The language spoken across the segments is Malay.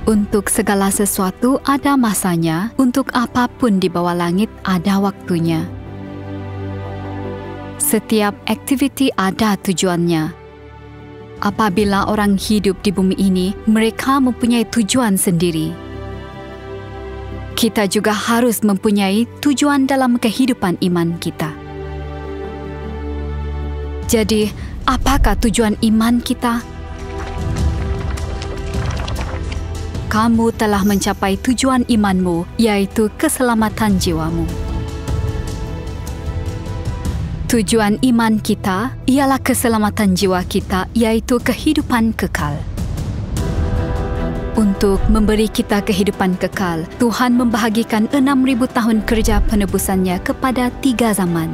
Untuk segala sesuatu ada masanya, untuk apapun di bawah langit ada waktunya. Setiap aktiviti ada tujuannya. Apabila orang hidup di bumi ini, mereka mempunyai tujuan sendiri. Kita juga harus mempunyai tujuan dalam kehidupan iman kita. Jadi, apakah tujuan iman kita? Kamu telah mencapai tujuan imanmu, yaitu keselamatan jiwamu. Tujuan iman kita ialah keselamatan jiwa kita, yaitu kehidupan kekal. Untuk memberi kita kehidupan kekal, Tuhan membahagikan 6,000 tahun kerja penebusannya kepada 3 zaman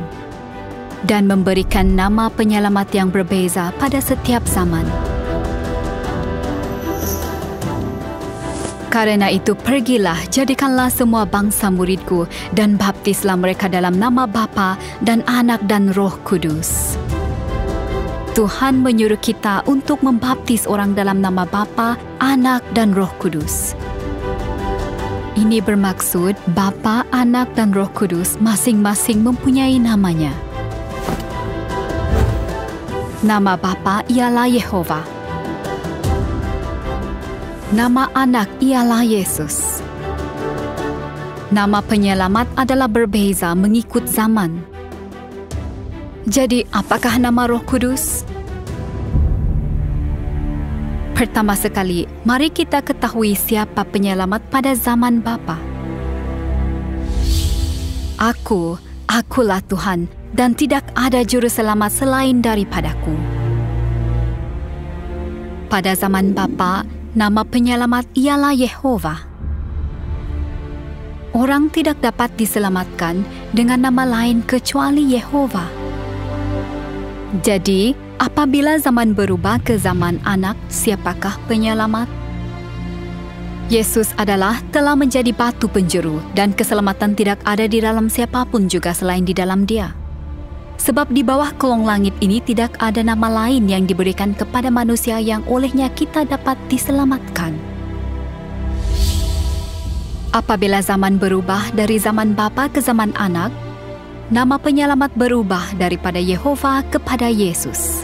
dan memberikan nama penyelamat yang berbeza pada setiap zaman. Karena itu, pergilah, jadikanlah semua bangsa muridku dan baptislah mereka dalam nama Bapa dan Anak dan Roh Kudus. Tuhan menyuruh kita untuk membaptis orang dalam nama Bapa, Anak dan Roh Kudus. Ini bermaksud Bapa, Anak dan Roh Kudus masing-masing mempunyai namanya. Nama Bapa ialah Yehova. Nama Anak ialah Yesus. Nama penyelamat adalah berbeza mengikut zaman. Jadi, apakah nama Roh Kudus? Pertama sekali, mari kita ketahui siapa penyelamat pada zaman Bapa. Akulah Tuhan, dan tidak ada juru selamat selain daripadaku. Pada zaman Bapa, nama penyelamat ialah Yehova. Orang tidak dapat diselamatkan dengan nama lain kecuali Yehova. Jadi, apabila zaman berubah ke zaman Anak, siapakah penyelamat? Yesus telah menjadi batu penjuru, dan keselamatan tidak ada di dalam siapapun juga selain di dalam Dia. Sebab di bawah kolong langit ini tidak ada nama lain yang diberikan kepada manusia yang olehnya kita dapat diselamatkan. Apabila zaman berubah dari zaman Bapa ke zaman Anak, nama penyelamat berubah daripada Yehova kepada Yesus.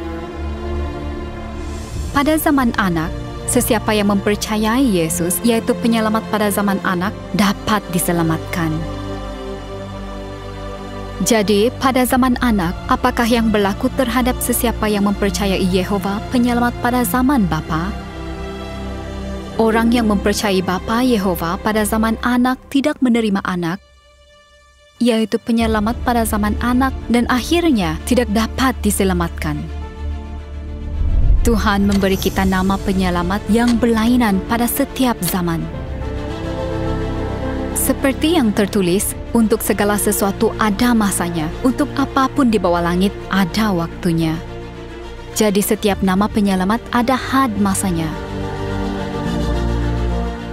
Pada zaman Anak, sesiapa yang mempercayai Yesus, yaitu penyelamat pada zaman Anak, dapat diselamatkan. Jadi, pada zaman Anak, apakah yang berlaku terhadap sesiapa yang mempercayai Yehova, penyelamat pada zaman Bapa? Orang yang mempercayai Bapa Yehova pada zaman Anak tidak menerima Anak, yaitu penyelamat pada zaman Anak, dan akhirnya tidak dapat diselamatkan. Tuhan memberi kita nama penyelamat yang berlainan pada setiap zaman. Seperti yang tertulis, untuk segala sesuatu ada masanya, untuk apapun di bawah langit ada waktunya. Jadi setiap nama penyelamat ada had masanya.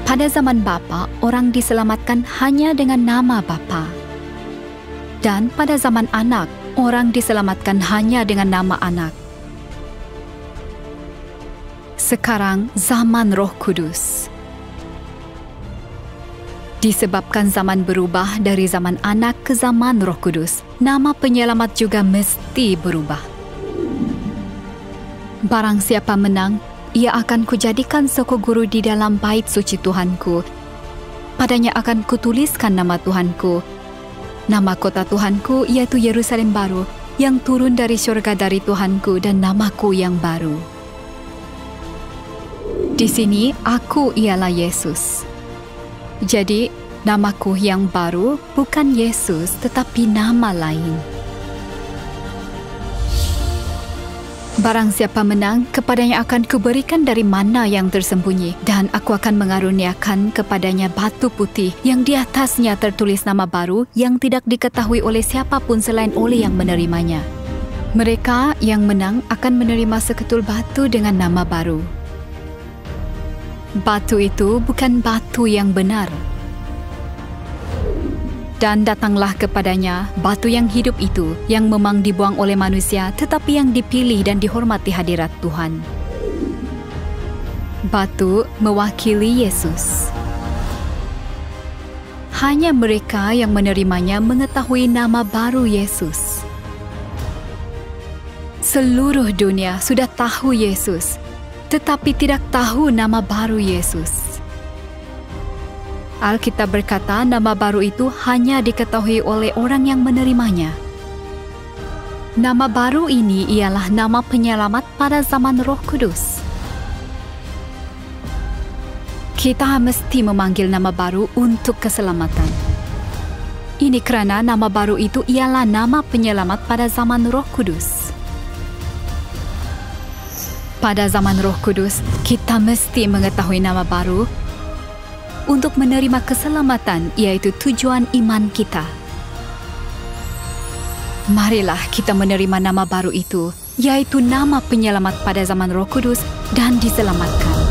Pada zaman Bapa, orang diselamatkan hanya dengan nama Bapa. Dan pada zaman Anak, orang diselamatkan hanya dengan nama Anak. Sekarang zaman Roh Kudus. Disebabkan zaman berubah dari zaman Anak ke zaman Roh Kudus, nama penyelamat juga mesti berubah. Barang siapa menang, ia akan kujadikan soko guru di dalam bait suci Tuhanku. Padanya akan kutuliskan nama Tuhanku, nama kota Tuhanku, yaitu Yerusalem baru, yang turun dari syurga dari Tuhanku, dan namaku yang baru. Di sini, aku ialah Yesus. Jadi, namaku yang baru bukan Yesus, tetapi nama lain. Barang siapa menang, kepadanya akan kuberikan dari mana yang tersembunyi, dan aku akan mengaruniakan kepadanya batu putih yang di atasnya tertulis nama baru yang tidak diketahui oleh siapapun selain oleh yang menerimanya. Mereka yang menang akan menerima seketul batu dengan nama baru. Batu itu bukan batu yang benar. Dan datanglah kepadanya batu yang hidup itu, yang memang dibuang oleh manusia, tetapi yang dipilih dan dihormati hadirat Tuhan. Batu mewakili Yesus. Hanya mereka yang menerimanya mengetahui nama baru Yesus. Seluruh dunia sudah tahu Yesus, tetapi tidak tahu nama baru Yesus. Alkitab berkata nama baru itu hanya diketahui oleh orang yang menerimanya. Nama baru ini ialah nama penyelamat pada zaman Roh Kudus. Kita mesti memanggil nama baru untuk keselamatan. Ini kerana nama baru itu ialah nama penyelamat pada zaman Roh Kudus. Pada zaman Roh Kudus, kita mesti mengetahui nama baru untuk menerima keselamatan, iaitu tujuan iman kita. Marilah kita menerima nama baru itu, iaitu nama penyelamat pada zaman Roh Kudus, dan diselamatkan.